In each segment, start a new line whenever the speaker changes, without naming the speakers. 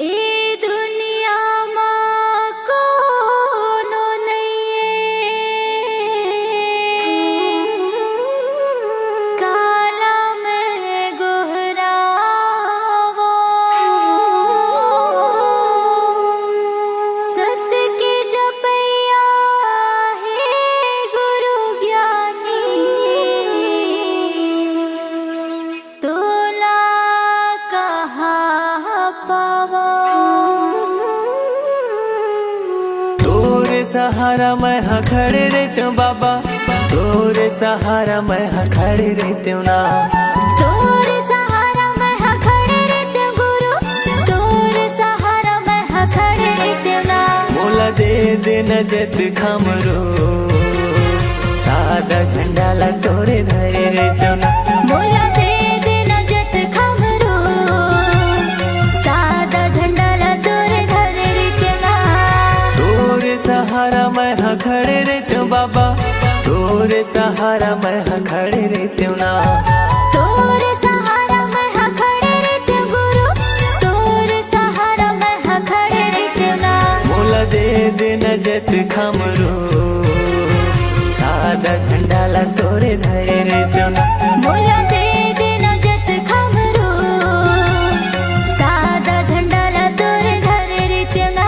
ए दुनिया माँ कोनो नइये काला में गोहरावो सत्य के जपैया हे गुरु ज्ञानी तोला कहाँ पावो।
तोरे सहारा मैं हाँ खड़े रहते हूँ बाबा, तोरे सहारा मैं हाँ खड़े रहते हूँ ना।
तोरे सहारा मैं हाँ खड़े रहते हूँ गुरु, तोरे सहारा मैं हाँ खड़े रहते हूँ ना।
मोला दे नजत खमरो सादा झंडा ला तोरे धरे रहते हूँ ना।
मोला दे नजत खमरो सादा झंडा ला तोरे धरे रहते हूँ ना।
तोरे सहारा मैं हाँ खड़े रहते हूँ बाबा, तोरे सहारा मैं हाँ खड़े रहते हूँ ना।
तोरे सहारा मैं हाँ खड़े रहते हूँ गुरु, तोरे सहारा मैं हाँ खड़े रहते हूँ ना।
मोला दे नजत खमरो सादा झंडा ला तोरे धरे रहते हूँ ना।
मोला दे नजत खमरो सादा झंडा ला तोरे धरे रहते हूँ ना।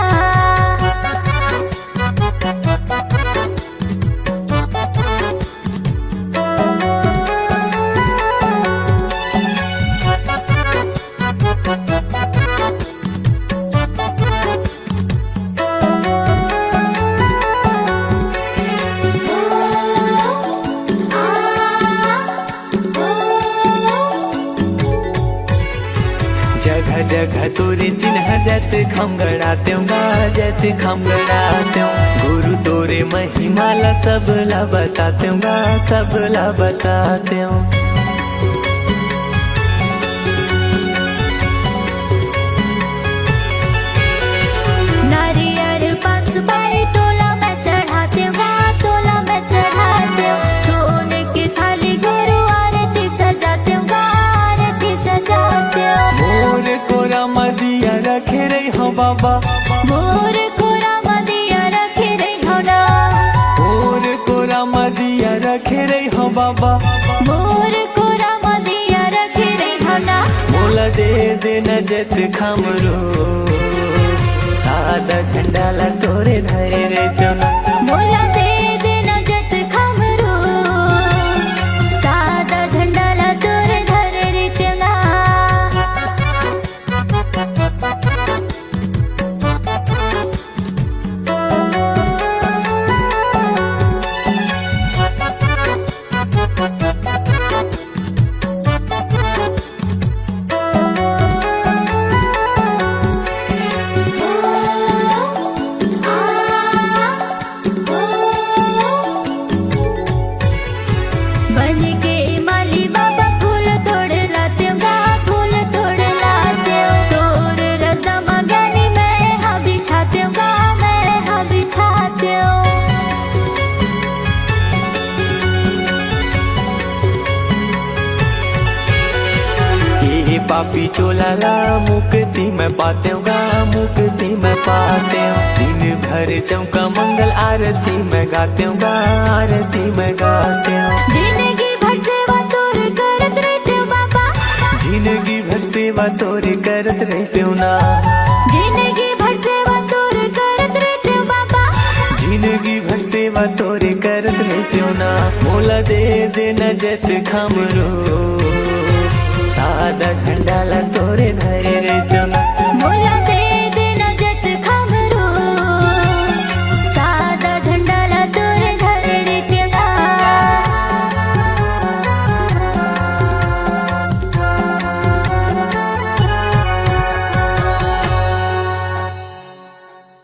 जगह जगह तोरे चिन्ह जत खम गड़ाते हूँ जत खम गड़ाते हूँ। गुरु तोरे महिमा ला सब ला बताते हूँ सब ला बताते हूँ।
नारियल पान सुपारी तोला मैं चढ़ाते हूँ, तोला मैं चढ़ाते हूँ। सोने की थाली गुरु आरती सजाते हूँ, आरती सजाते हूँ।
मोर कोरा मदिया रखे रही हो बाबा,
मोर कोरा मदिया रखे रही हो ना।
मोर कोरा मदिया रखे रही हो बाबा।
मोर कोरा मदिया रखे रही हो ना।
मोला दे नजत खमरो सादा झंडा ला तोरे धरे रहते हूँ ना।
मोला दे नजत खमरो सादा झंडा ला तोरे धरे रहते हूँ ना। बन के माली बाबा फूल तोड़ लाते हूँ, फूल तोड़ लाते हूँ। तोर रदा मगनी मैं हाँ बिछाते हूँ, मैं हाँ बिछाते हूँ।
ये पापी चोला ला मुक्ति में पाते हूँ मुक्ति में पाते हूँ। दिन भर चौका मंगल आरती में गाते हूँ आरती में गाते हूँ।
जिंदगी भर सेवा तोर करत रहते हूँ बाबा,
जिंदगी भर सेवा तोरे करत रहते हूँ ना।
जिंदगी भर सेवा तोर करत रहते हूँ बाबा।
जिंदगी भर सेवा तोरे करत रहते हूँ ना। मोला दे नजत खमरो सादा झंडा ला तोरे धरे रहते हूँ ना।
मोला दे नजत खमरो सादा झंडा ला तोरे धरे रहते हूँ ना।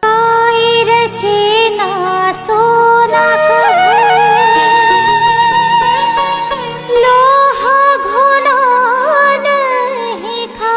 आई रचना सोना लोहा घोना नहीं खा।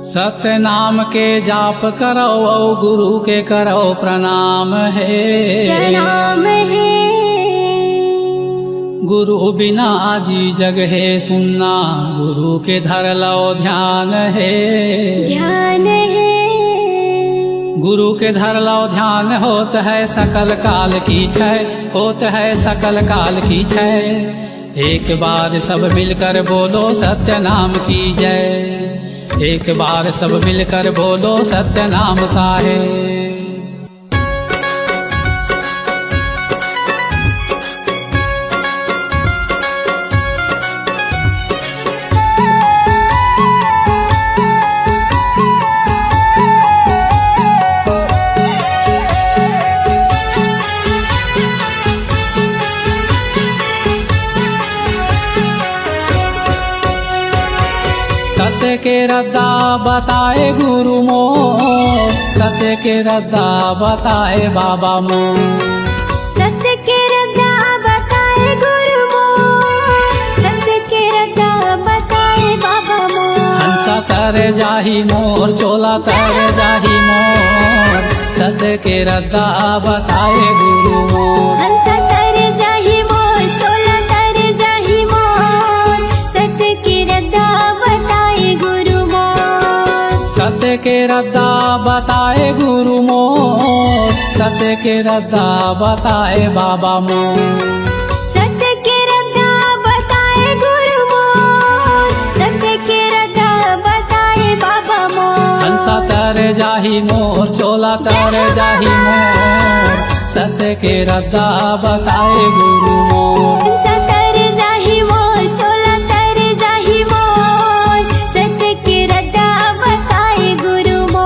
सत्य नाम के जाप करो औ गुरु के करो प्रणाम है।
प्रणाम है।
गुरु बिना जी जग है सुनना, गुरु के धर लो ध्यान है।
ध्यान है।
गुरु के धर लो ध्यान होत है सकल काल की छय, होत है सकल काल की छय। एक बार सब मिलकर बोलो सत्य नाम की जय। एक बार सब मिलकर बोलो सत्य नाम साहेब। सत्य के रद्दा बताए गुरु मोर, सत्य के रद्दा बताए बाबा मोर।
सत्य के रद्दा बताए गुरु मोर, सत्य के रद्दा बताए बाबा मोर।
हंसा तर जाही मोर, चोला तर जाही मोर, सत्य के रद्दा बताए गुरु मोर।
हंसा तर जाही मोर, चोला तर जाही मोर, सत्य के रद्दा बताए गुरु मोर।
सत्य के रद्दा बताए गुरु मोर, सत्य के रद्दा बताए बाबा मोर।
सत्य के रद्दा बताए गुरु मोर, सत्य के रद्दा बताए बाबा मोर।
हंसा तर जाही मोर, चोला तर जाही मोर, सत्य के रद्दा बताए गुरु मोर।
हंसा तर जाही मोर, चोला तर जाही मोर, सत्य के रद्दा बताए गुरु मोर।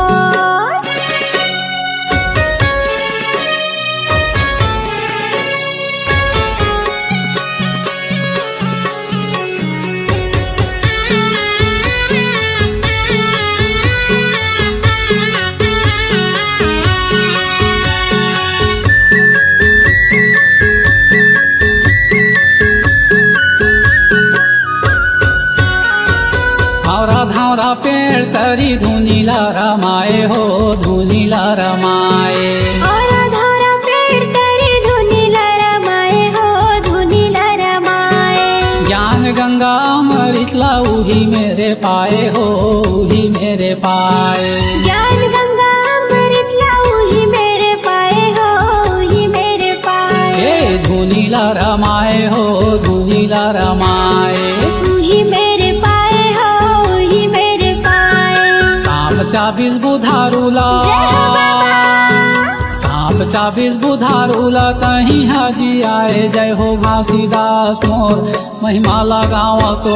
धावरा धावरा पेड़ तरी धुनीला रमाए हो, धुनीला रमाए।
और धारा पेड़ तरी धुनीला रमाए हो, धुनीला रमाए।
ज्ञान गंगा अमृत ला उही मेरे पाए हो, उही मेरे पाए।
ज्ञान गंगा अमृत लाऊ ही मेरे पाए हो, ही मेरे पाए।
हे धुनीला रमाए हो, धुनीला रमाए।
तू ही मेरे पाए हो, ही मेरे पाए।
सांप चाबीस बुधारूला,
जय हो बाबा।
सांप चाबीस बुधारूला तही हाजी आए। जय हो घासीदास मोर, महिमा लगावा तो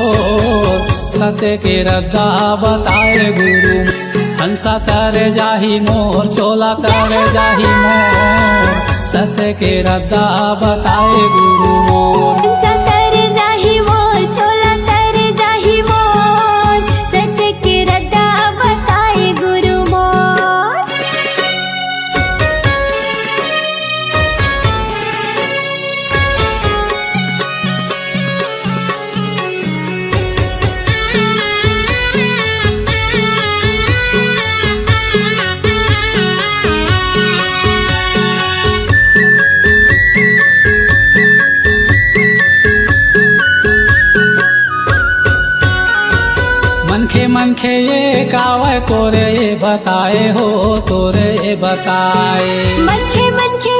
सत्य के रद्दा बताए गुरु। हंसा तर जाही मोर, चोला तर जाही मोर, सत्य के रद्दा बताए गुरु मोर।
हंसा तर जाही मोर, चोला तर जाही मोर, सत्य के रद्दा बताए गुरु मोर।
मनखे ये कावे तोरे ये बताए हो, तोरे ये बताए।
मनखे मनखे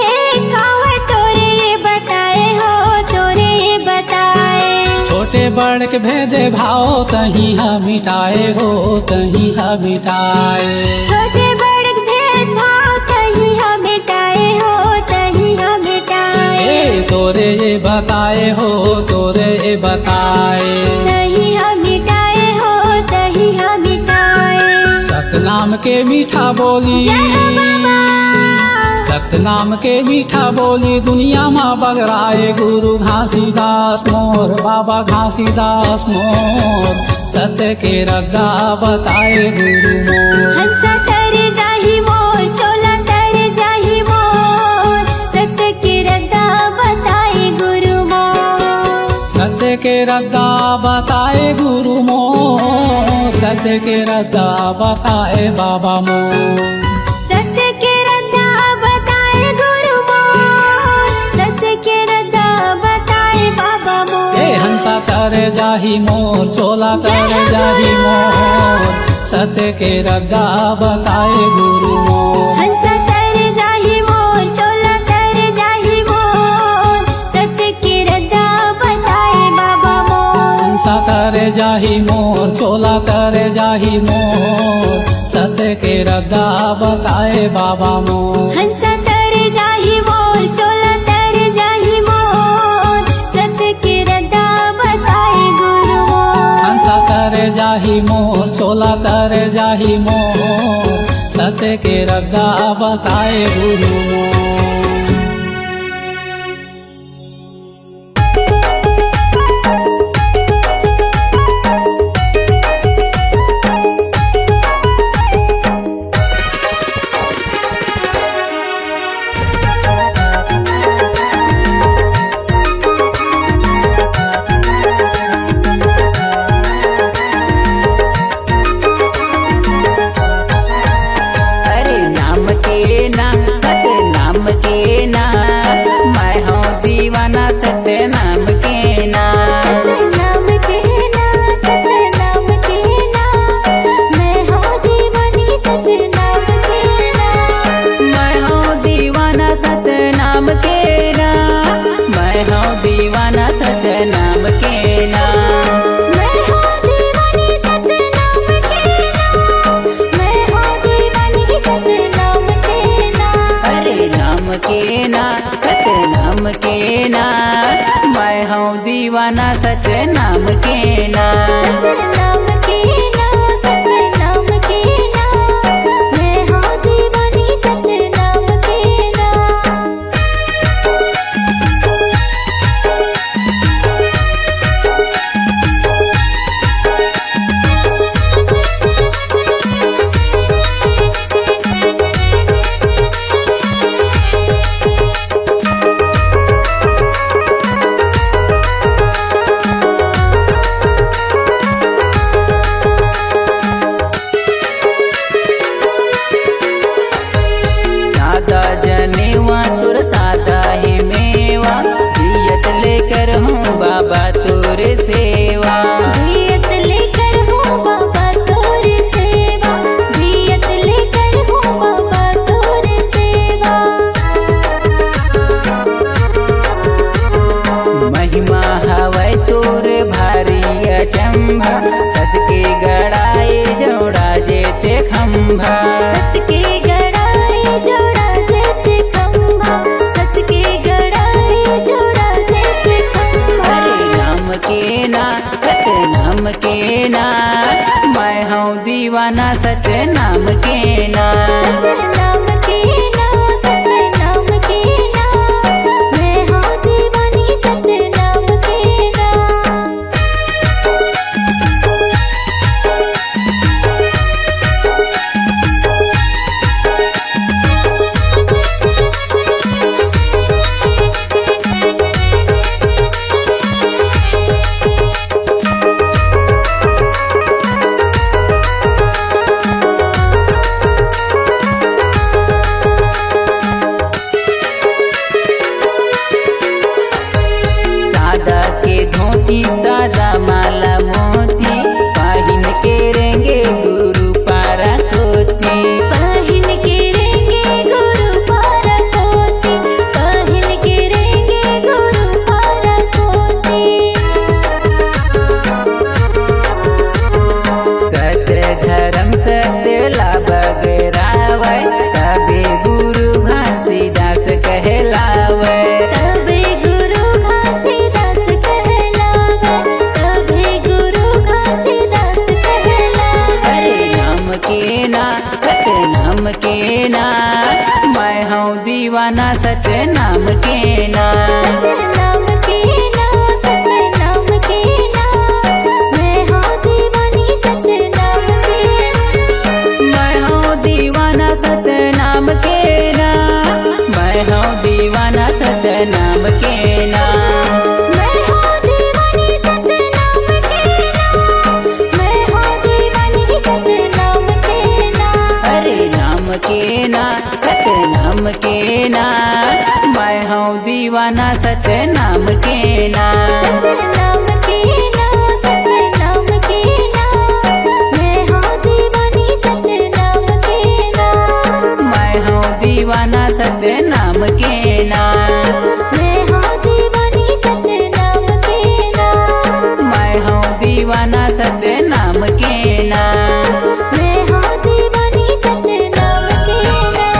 खावे तोरे ये बताए हो, तोरे ये बताए।
छोटे बड़ के भेदे भाव तही हा मिटाए हो, तही हा मिटाए।
छोटे बड़े भेदभाव तही हम मिटाए हो, तही हम मिटाए।
ए तोरे ये बताए हो, तोरे ये बताए।
तही हम मिटाए हो, तही हम मिटाए।
सतनाम के मीठा बोली,
जय हो बाबा।
सतनाम के मीठा बोली दुनिया माँ बगराए। गुरु घासीदास मोर, बाबा घासीदास मोर, सत्य के रद्दा बताए गुरु मोर।
हंसा तर जाही मोर, चोला तर जाही मोर, सत्य के रद्दा बताए गुरु मोर।
सत्य के रद्दा बताए गुरु मोर, सत्य सत्य के रद्दा बताए बाबा मोर।
सत्य के रद्दा बताए गुरु मोर, सत्य के रद्दा बताए बाबा मोर।
हे हंसा करे जाही मोर, चोला करे जाही मोर, सत्य के रद्दा बताए गुरु मोर।
हंसा करे जाही मोर, चोला करे जाही मोर, सत्य के रद्दा बताए बाबा मोर।
हंसा करे जाही मोर, चोला करे जाही मोर, सत्य के रद्दा बताए बाबा मोर।
हंसा करे जाही मोर, चोला करे जाही मोर, सत्य के रद्दा बताए गुरु मोर।
हंसा करे जाही मोर, चोला करे जाही मोर, सत्य के रद्दा बताए गुरु मोर।
अरे नाम के ना सत नाम के ना, मैं हूँ दीवाना सत नाम के ना।
नाम के ना, सत्य नाम के ना, मैं हूँ दीवानी सत्य नाम के ना।
मैं हूँ दीवाना सत नाम के ना, मैं हूँ दीवाना सत नाम के ना।
मैं हूँ दीवानी सत्य नाम के ना, मैं हूँ दीवानी सत्य नाम के ना।
अरे नाम के ना सत नाम के ना, मैं हूँ दीवाना सत नाम के ना।
सत्य नाम के ना, सत्य नाम के ना, मैं हूँ दीवानी सत्य नाम के ना।
सादा जनेवा तुर सादा ही मेवा, दियत लेकर हूँ बाबा तुर सेवा।
दियत लेकर हूँ बाबा तोर सेवा, दियत लेकर हूँ बाबा तोर सेवा।
महिमा हवै तुर भारी अचंभा, सदके गड़ाए जोड़ा जेते खंभा।
सत के गड़ाए जोड़ा जेते खंभा, सत के गड़ाए जोड़ा जेते खंभा।
अरे नाम के ना सत नाम के ना, मैं हूँ दीवाना सच नाम के ना।
सत्य नाम के ना, सत्य नाम के ना, मैं हूँ दीवानी सत्य नाम के ना।
सादा के धोती सादा माला मोती, पाहिन के रेंगे गुरु पारा कोती।
पाहिन के रेंगे गुरु पारा कोती, पाहिन के रेंगे गुरु पारा कोती।
सत्य धर्म सत्य लाभ गरावै, तबे गुरु घासीदास कहलावै।
तबे गुरु घासीदास कहलावै, तबे गुरु घासीदास कहलावै।
अरे नाम के ना सत नाम के ना, मैं हूँ दीवाना सच नाम के ना।
सत्य नाम के ना, सत्य नाम के ना, मैं हूँ दीवानी सत्य नाम के ना।
मैं हूँ दीवाना सच नाम के ना, मैं हूँ दीवाना सच नाम के ना।
मैं हूँ दीवानी सत्य नाम के ना, मैं हूँ दीवानी
के ना सतनाम के ना मैं हूँ दीवाना सतनाम के ना
सतनाम के ना सतनाम के ना मैं हूँ दीवानी सतनाम के ना
मैं हूँ दीवाना सतनाम के ना
मैं हूँ दीवानी सतनाम के ना
मैं हूँ दीवाना सतनाम के ना
मैं हूँ दीवानी सतनाम के ना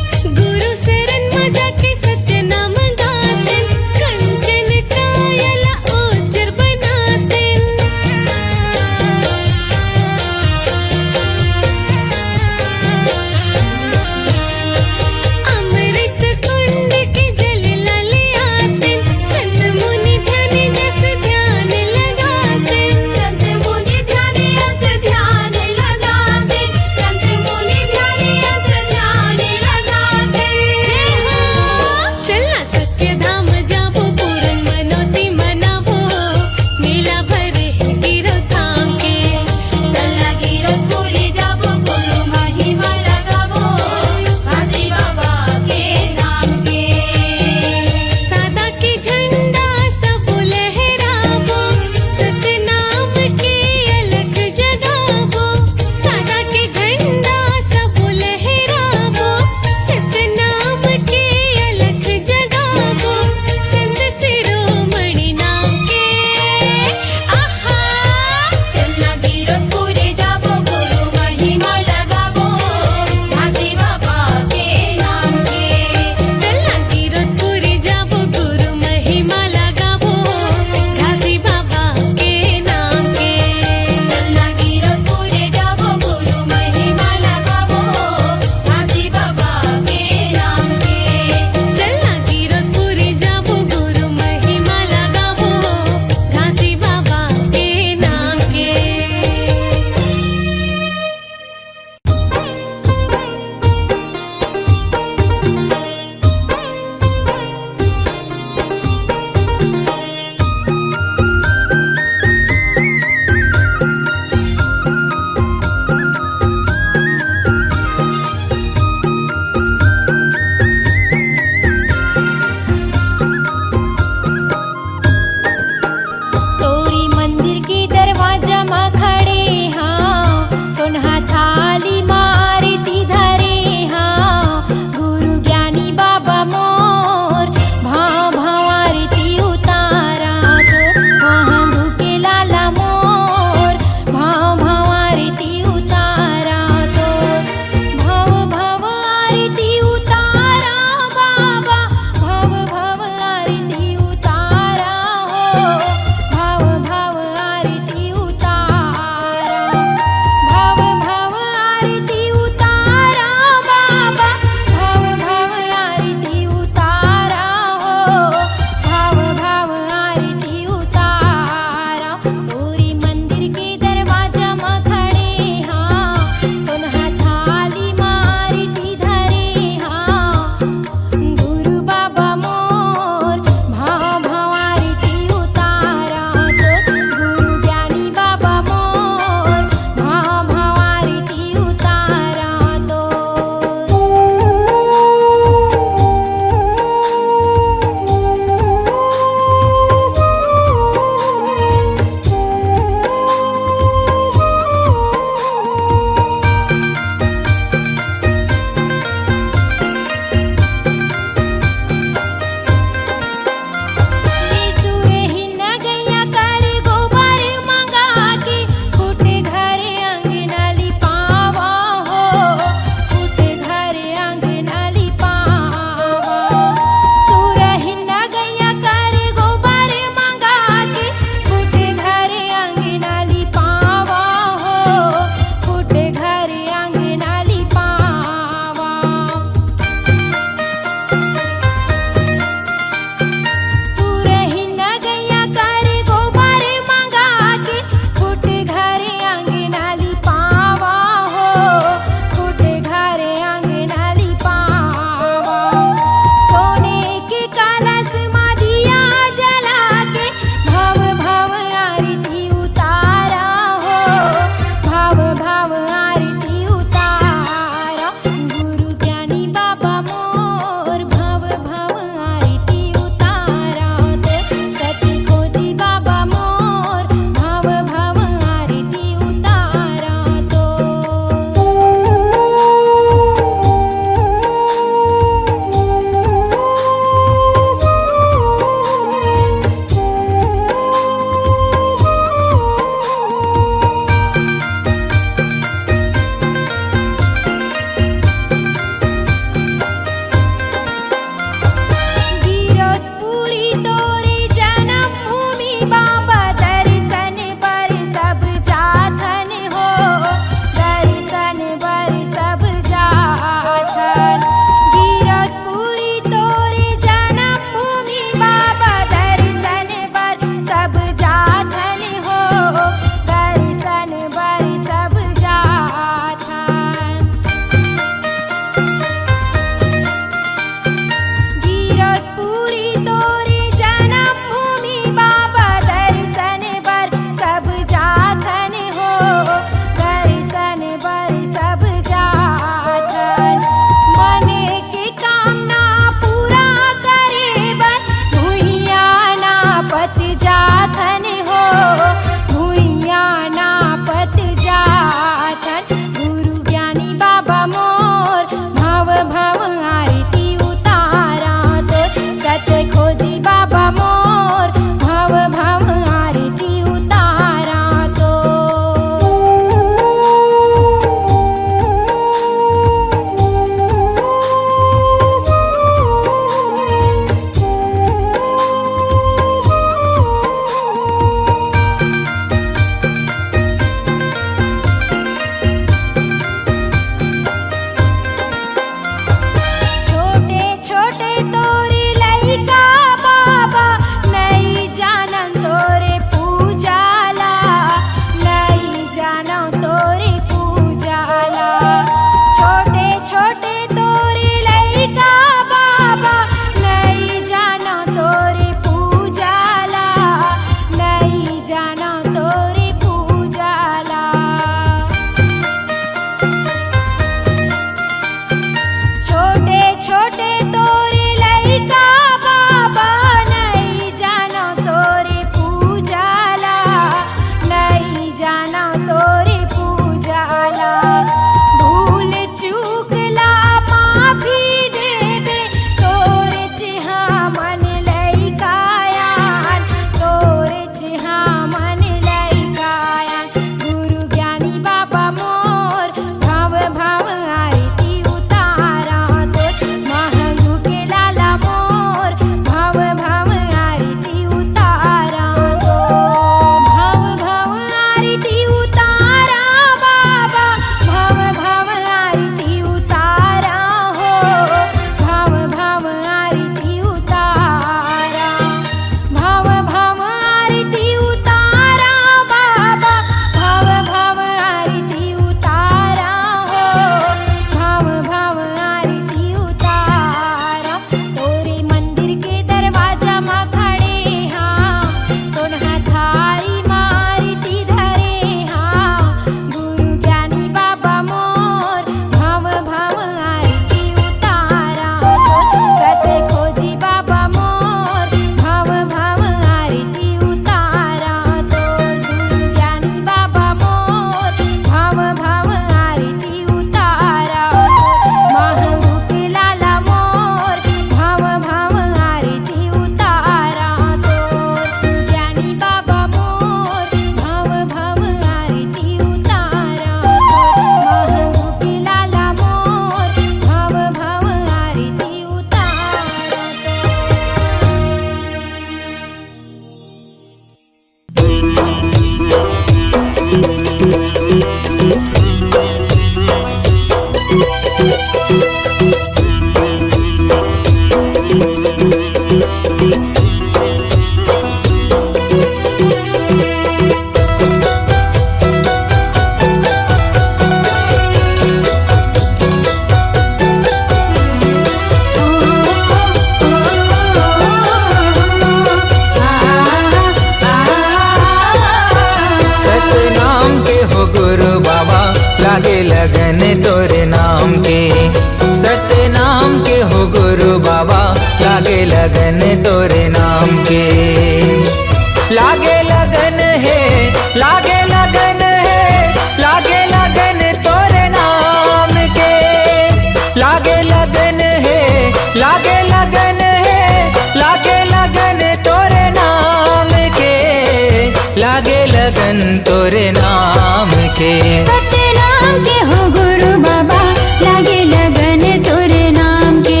के।
सतनाम के हो गुरु बाबा लागे लगन तोरे नाम के।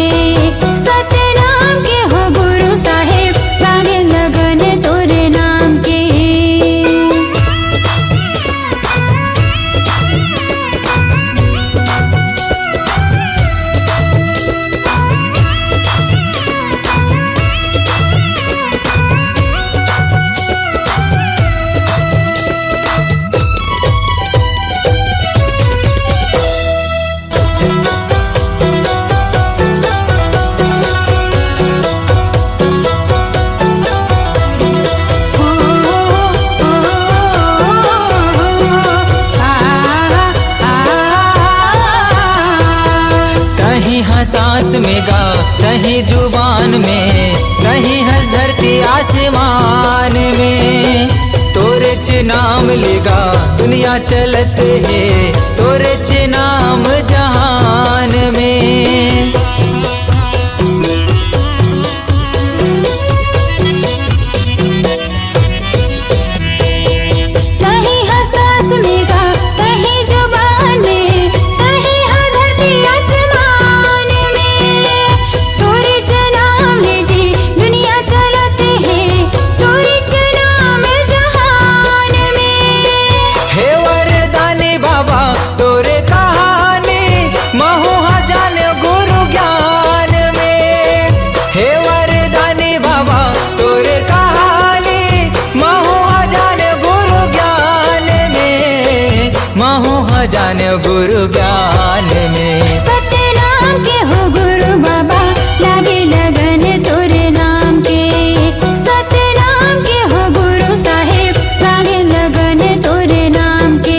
सतनाम के हो गुरु साहेब लागे लगन तोरे नाम के।
कहीं हंस सांस में गा, कहीं जुबान में, कहीं हंस धरती आसमान में। तोरे च नाम लेगा दुनिया चलत है, तोरे च नाम जहान में।
कहीं हंसास में गा, कहीं जुबान में, कहीं हाँ धरती आसमान में। तोरे च नाम ले जी दुनिया चलते है, तोरे च नाम जहान में।
हे वरदानी बाबा तोरे कहानी, महुआ जाने गुरु ज्ञान में। हे वरदानी बाबा तोरे कहानी, महुआ जाने गुरु ज्ञान में, महुआ जाने गुरु ज्ञान में।
सतनाम के हो गुरु बाबा लागे लगन तोरे नाम के। सतनाम के हो गुरु साहेब लागे लगन तोरे नाम के।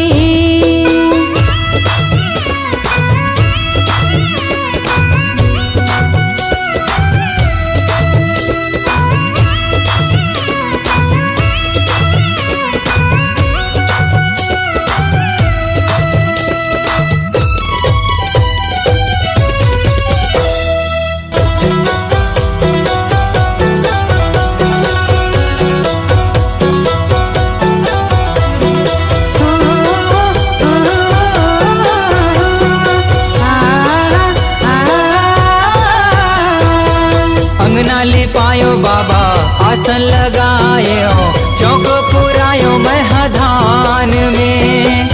अंगना लिपायो बाबा आसन लगायो, चौक पुरायो महधान में।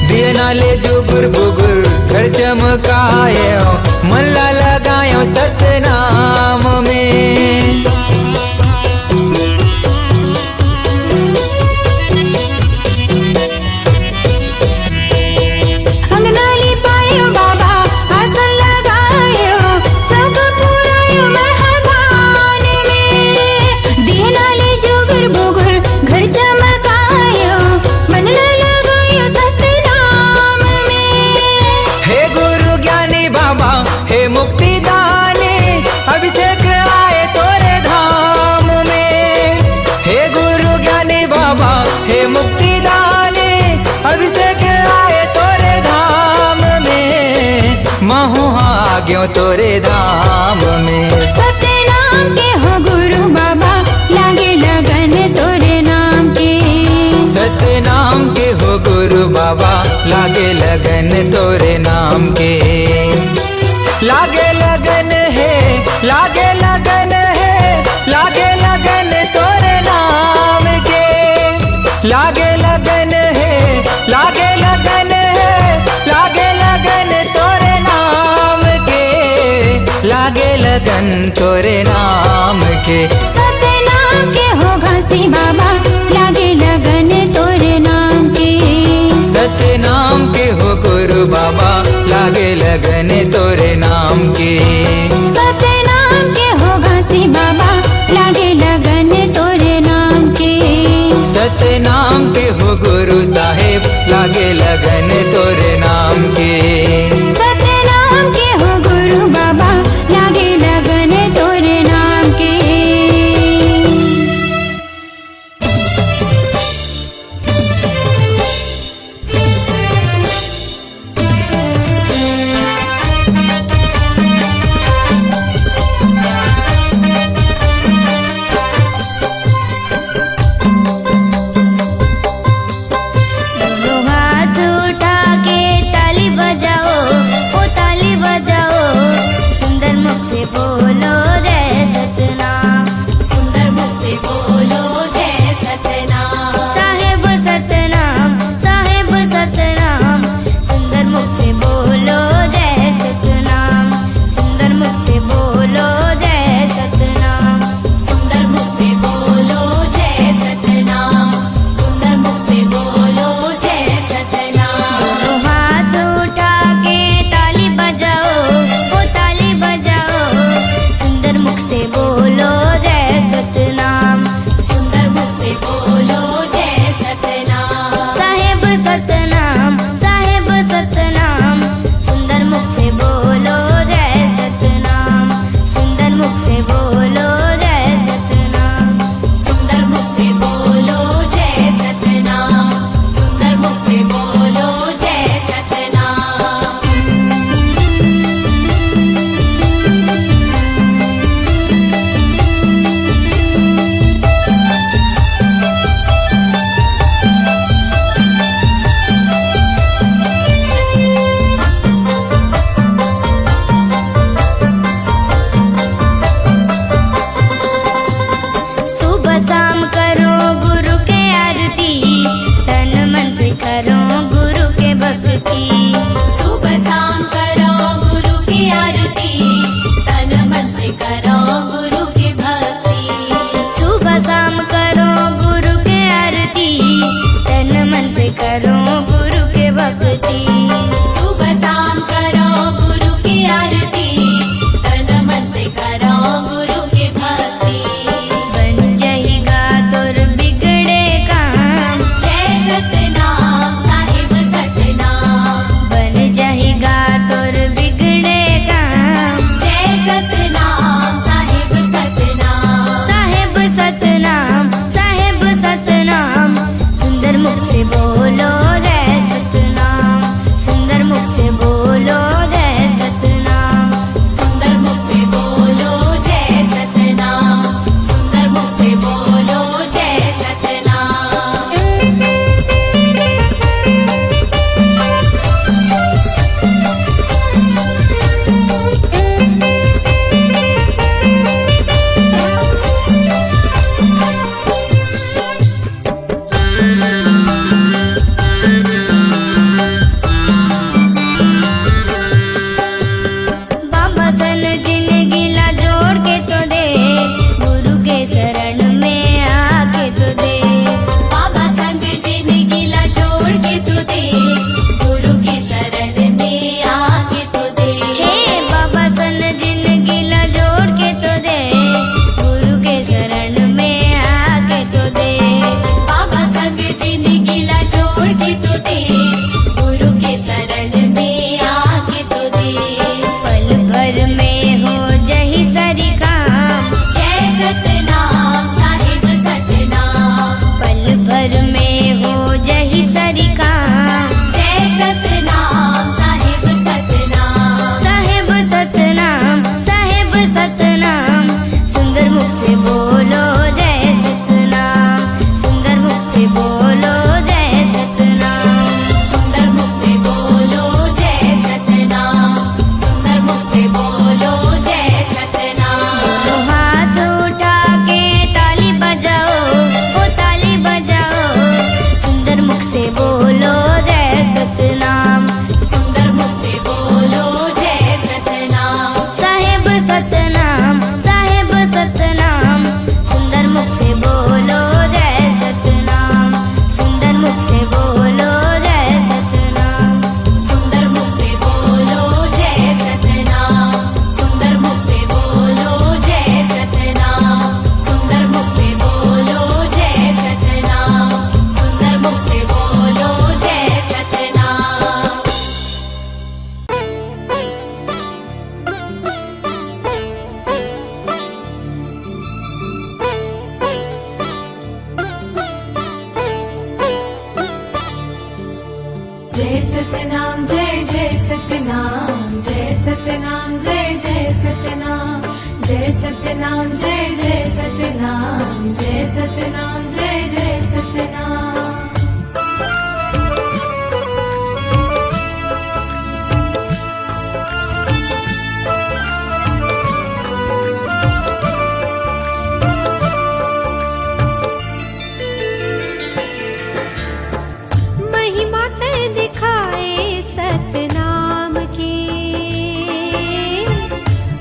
दियना ले जुगुर बुगुर घर चमकायो, मल्ला लगायो सतनाम में।
अंगना लिपायो बाबा आसन लगायो, चौक पुरायो महधान में। दियना ले जुगुर बुगुर घर चमकायो, मनला लगायो सतनाम में।
हे गुरु ज्ञानी बाबा हे मुक्ति दानी, अभिषेक आए तोरे धाम में। हे गुरु ज्ञानी बाबा हे मुक्ति दानी, अभिषेक आए तोरे धाम में, महुआ आ गयो तोरे धाम में।
सतनाम के हो गुरु बाबा लागे लगन तोरे नाम के।
सतनाम के हो गुरु बाबा लागे लगन तोरे नाम के। लागे लगन है, लागे लगन है, लागे लगन तोरे नाम के। लागे लगन है, लागे लगन है, लागे लगन तोरे नाम के। लागे लगन तोरे नाम के।
सतनाम के हो घासी बाबा लागे लगन तोरे नाम के।
सतनाम के हो गुरु बाबा लागे लगन तोरे नाम के।
सतनाम के हो घासी बाबा लागे लगन तोरे नाम के।
सतनाम के हो गुरु साहेब लागे लगन तोरे नाम के।
सतनाम के हो गुरु बाबा लागे लगन तोरे नाम के। दोनों हाथ भर में हो जही सरी काम,
जय सतनाम साहिब सतनाम,
पल भर में हो जही सरी काम,
जय सतनाम साहिब सतनाम,
साहेब सतनाम, साहेब सतनाम, सुंदर मुख से बोलो जय सतनाम, सुंदर मुख से बोलो जय सतनाम,
सुंदर मुख से बोलो जय सतनाम, सुंदर मुख से बोलो जय सतनाम।
दोनों हाथ उठा के ताली बजाओ, ओ ताली बजाओ, सुंदर मुख से बोलो जय सतनाम,
सुंदर मुख से बोलो जय सतनाम,
साहेब सतनाम, साहेब सतनाम, सुंदर मुख से बोलो जय सतनाम, सुंदर मुख से बोलो जय सतनाम,
सुंदर मुख से बोलो जय सतनाम, सुंदर मुख से बोलो जय सतनाम, सुंदर मुख से बोलो जय सतनाम, सुंदर मुख से बोलो जय सतनाम। जय सतनाम जय जय सतनाम, जय सतनाम जय जय सतनाम, जय सतनाम जय जय सतनाम, जय सतनाम जय जय सतनाम।
महिमा ते दिखाए सतनाम की,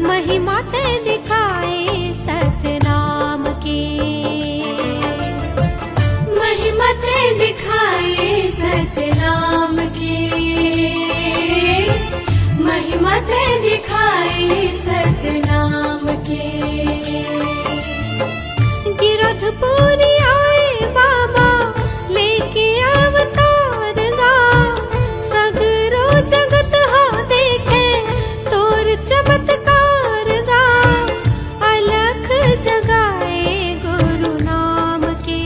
महिमा ते दिखाए सतनाम की,
महिमा ते दिखाए सतनाम की, महिमा ते दिखाए सतनाम की।
गिरधपुरी आए बाबा लेके अवतार गा, सगरो जगत हा देखे तोर चमत्कार गा, अलख जगाए गुरु नाम के,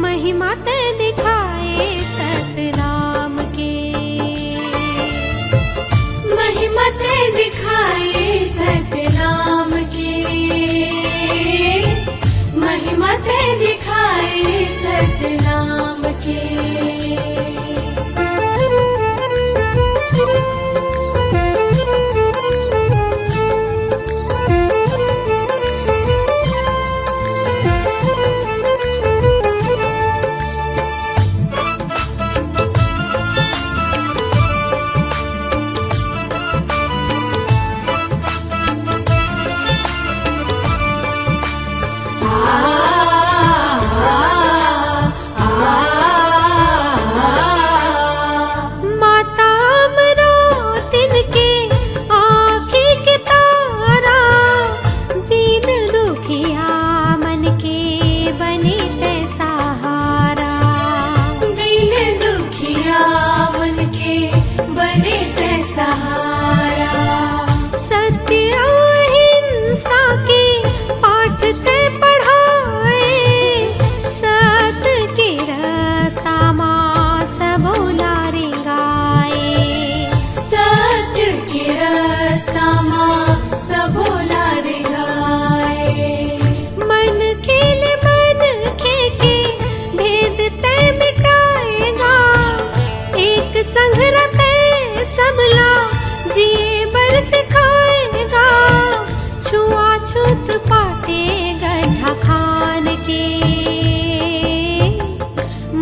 महिमा ते दिखाए सतनाम के,
महिमा ते दिखाए सतनाम की, महिमा ते दिखाए सतनाम की।
माता अमरावती के आँखी के तारा, दीन दुखिया मन के बने ते सहारा,
दीन दुखिया मन के बने ते सहारा,
सत्य अहिंसा के पाठ ते पढ़ाए, सत्य के रास्ता माँ सबोला रे गाए,
सत्य के रास्ता माँ सबोला रे गाए।
मन खेले मन के भेद ते मिटाएगा, एक संग रहते सबला जिए बर सिखाएगा, छुआछूत पाटे गड्ढा खान के,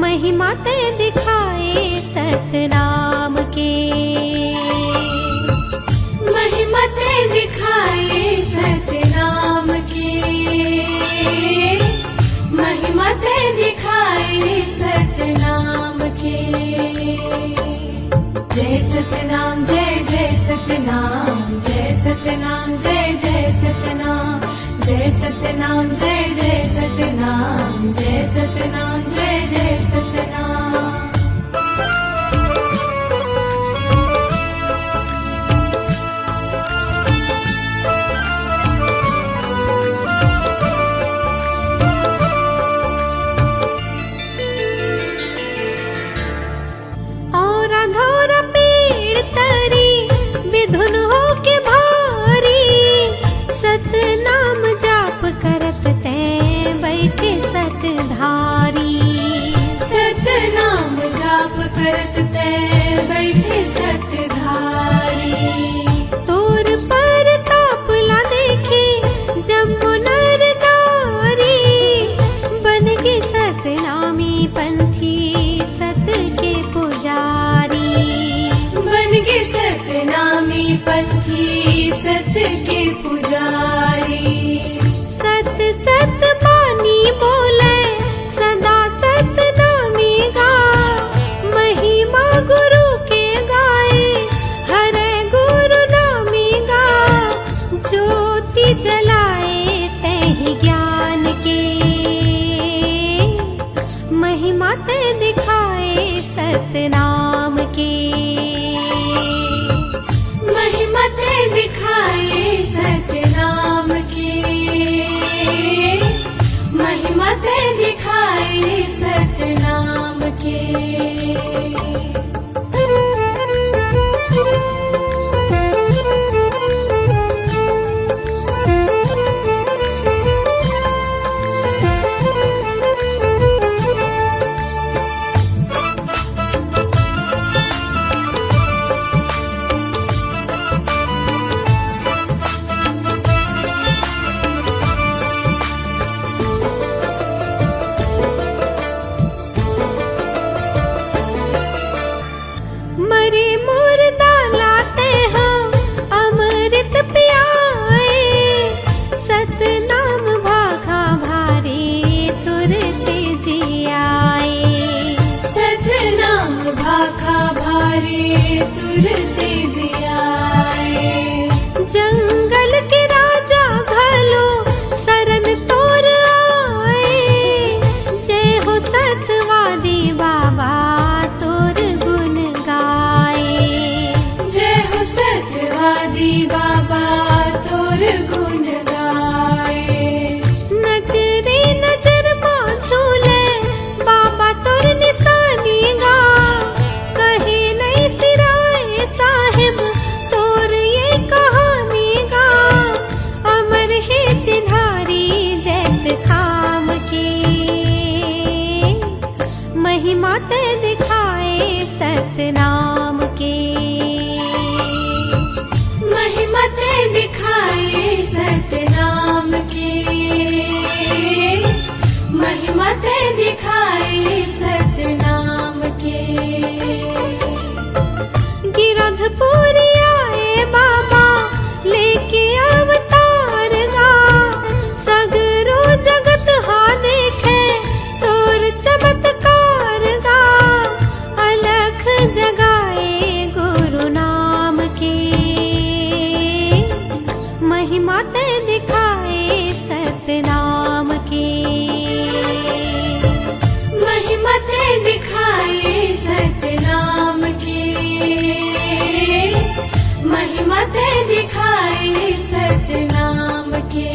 महिमा ते दिखाए सतनाम के,
महिमा ते दिखाए सतनाम की, महिमा ते दिखाए सतनाम की। जय सतनाम जय जय सतनाम, जय सतनाम जय जय सतनाम, जय सतनाम जय जय सतनाम, जय सतनाम जय जय सतनाम। पंथी सत के पुजारी।
सत सत बानी बोले सदा सत नामी गा, महिमा गुरु के गाए हरे गुरु नामी गा। ज्योति जलाए तहि ज्ञान के, महिमा ते दिखाए सतनाम के।
महिमा ते दिखाए सतनाम के, महिमा ते दिखाए सतनाम के।
मरे मुर्दा लाते हैं अमृत पियाए, सतनाम भाखा भारी तुरते जियाए।
सतनाम भाखा भारी तुरते जियाए।
जंगल के राजा घलो शरण तोर आए, जय हो सतवादी बाबा तोर गुण गाए।
जय हो सत्यवादी बाबा तोर गुण गाए।
नजरे नजर मां झूले बाबा तोर निशानी गा, कहे नहीं सिराए साहिब तोर ये कहानी गा। अमर है चिन्हारी जैत खाम के, महिमा ते दिखाए सतनाम के।
महिमा ते दिखाए सतनाम के, महिमा ते दिखाए सतनाम के।
गिरधपुरी आए बाबा लेके अवतार गा, सगरो जगत हा देखे तोर चमत्कार गा। अलख जगाए गुरु नाम के, महिमा ते दिखाए सतनाम के।
महिमा ते दिखाए सतनाम के, महिमा ते दिखाए सतनाम के।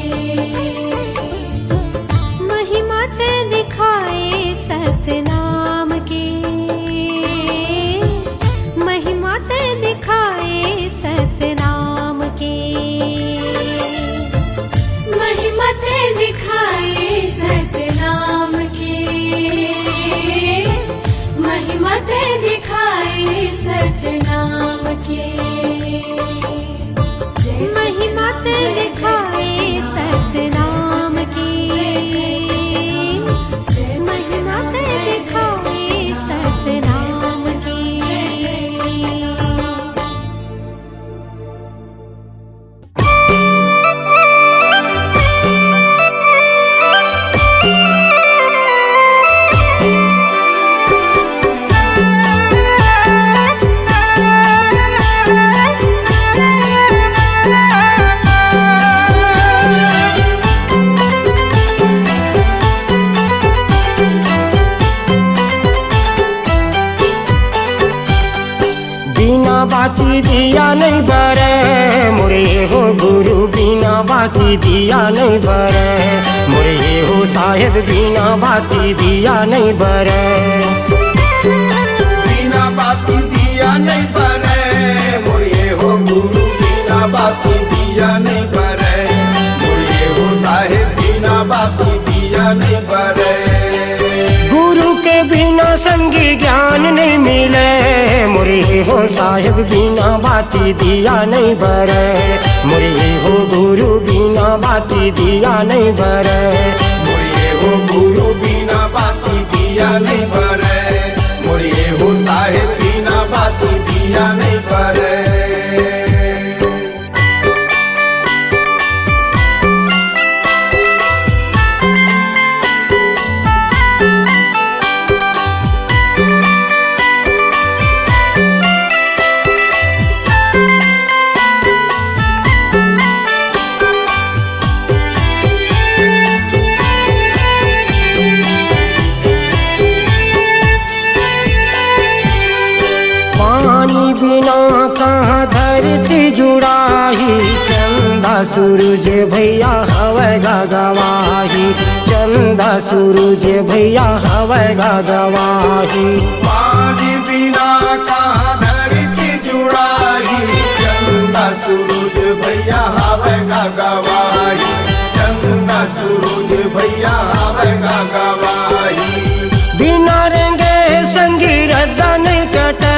महिमा ते दिखाए सतनाम के, महिमा ते दिखाए सतनाम के।
महिमा ते दिखाए सतनाम के, महिमा ते दिखाए सतनाम के।
महिमा ते दिखाए सतनाम के, महिमा ते दिखाए सतनाम के।
बाती दिया नहीं बरे मोरे हो गुरु बिना बाती दिया नहीं बरे मोरे हो साहेब बिना बाती दिया नहीं बरे
बिना बाती दिया नहीं बरे मोरे हो गुरु बिना बाती दिया नहीं बरे मोरे हो साहेब बिना बाती दिया नहीं बरे
गुरु के बिना संगी ज्ञान नहीं मिले मोरे हो साहेब बिना बाती दिया नहीं बरे मोरे हो गुरु बिना बाती दिया नहीं बरे
मोरे हो गुरु बिना बाती दिया नहीं बरे मोरे हो साहेब बिना बाती दिया नहीं बरे
धरती जुड़ाही चंदा सूरज भैया हवे गवाही चंदा सूरज भैया हवे गवाही
पानी बिना कहाँ धरती जुड़ाही चंदा सूरज भैया हवे गवाही चंदा सूरज भैया हवे गवाही
बिना रंगे संगी रद्दा नहीं कटे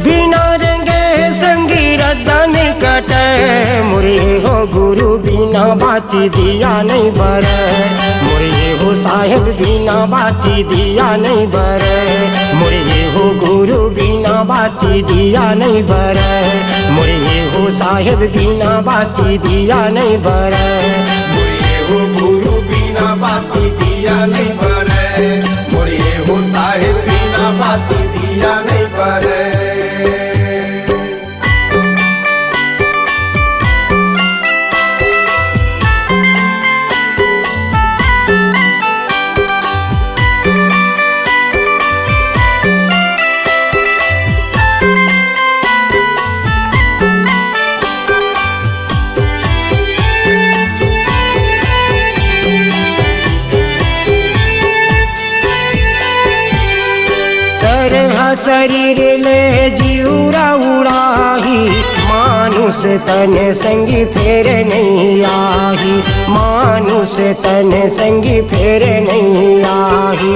बिना रंगे संगी रद्दा नहीं कटे मुरे हो गुरु बिना बाती दिया नहीं बरे मुरे हो साहेब बिना बाती दिया नहीं बरे मुरे हो गुरु बिना बाती दिया नहीं बरे मुरे हो साहेब बिना बाती दिया नहीं बरे
मुड़िए हो गुरु बिना बाती दिया नहीं बरे मुड़िए हो साहिब बिना बाती दिया नहीं बरे
शरीर ले जीवरा उड़ाही मानुष तन संगी फेर नहीं आही मानुष तन संगी फेर नहीं आही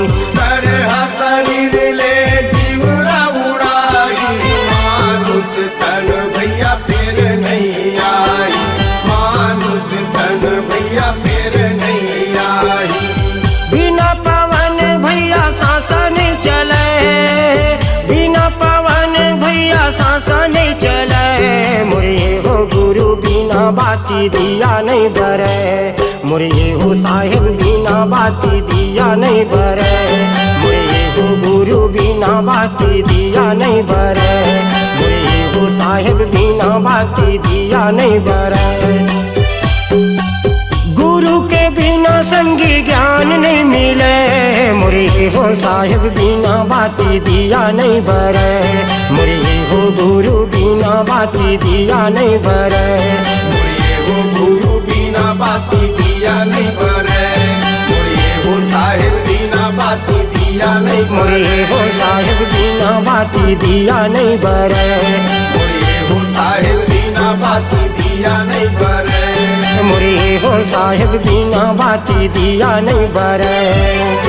शरीर ले जीवरा उड़ाही मानुष तन भैया फेर नहीं आई मानुष तन भैया फेर नहीं आई
बिना पवन भैया सांसा नहीं चले बिना पवन भैया सांसा नहीं चले मुरे हो गुरु बिना बाती दिया नहीं बरे मुरे हो साहेब बिना बाती दिया नहीं बरे मुरे हो गुरु बिना बाती दिया नहीं बरे मुरे हो साहेब बिना बाती दिया नहीं बरे गुरु के बिना संगी ज्ञान नहीं मिले मुरे हो साहिब बिना बाती दिया नहीं बरे मुरे हो गुरु बिना बाती दिया नहीं बरे
मुड़िए हो गुरु बिना बाती दिया नहीं बरे मुड़िए हो साहिब बिना बाती दिया नहीं
मुरे हो साहिब बिना बाती दिया नहीं बरे
मुड़िए हो साहिब बिना बाती दिया नहीं बरे
मुरे हो साहिब बिना बाती दिया नहीं बरे।